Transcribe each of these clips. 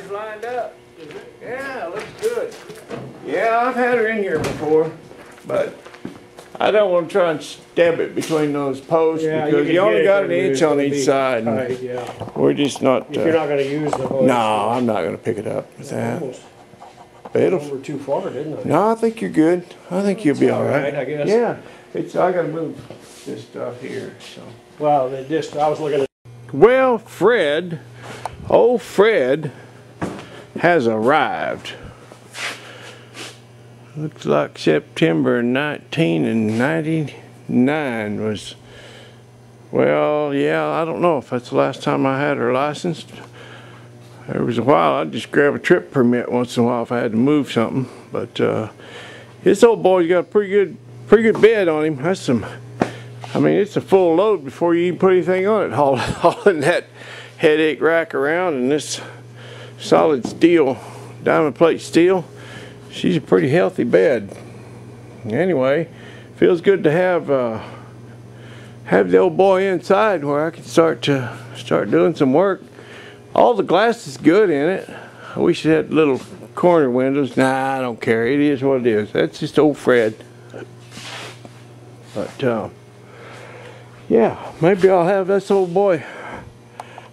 she's lined up. Yeah, looks good. Yeah, I've had her in here before, but I don't want to try and stab it between those posts because you only got an inch on each side. Right, yeah. We're just not. If you're not going to use the hoist. No, I'm not going to pick it up with that. But it'll. Over too far, didn't I? No, I think you're good. I think you'll be all right. I guess. Yeah, I got to move this stuff here. So. Well, I was looking at. Well, Fred, old Fred, has arrived. Looks like September 1999 was, well, yeah, I don't know if that's the last time I had her licensed. There was a while I'd just grab a trip permit once in a while if I had to move something. But this old boy's got a pretty good bed on him. That's some, I mean, it's a full load before you even put anything on it. Hauling that headache rack around and this solid steel, diamond plate steel. She's a pretty healthy bed. Anyway, feels good to have the old boy inside where I can start doing some work. All the glass is good in it. I wish it had little corner windows. Nah, I don't care. It is what it is. That's just old Fred. But yeah, maybe I'll have this old boy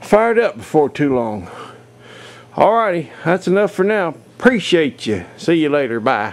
fired up before too long. Alrighty, that's enough for now. Appreciate you. See you later. Bye.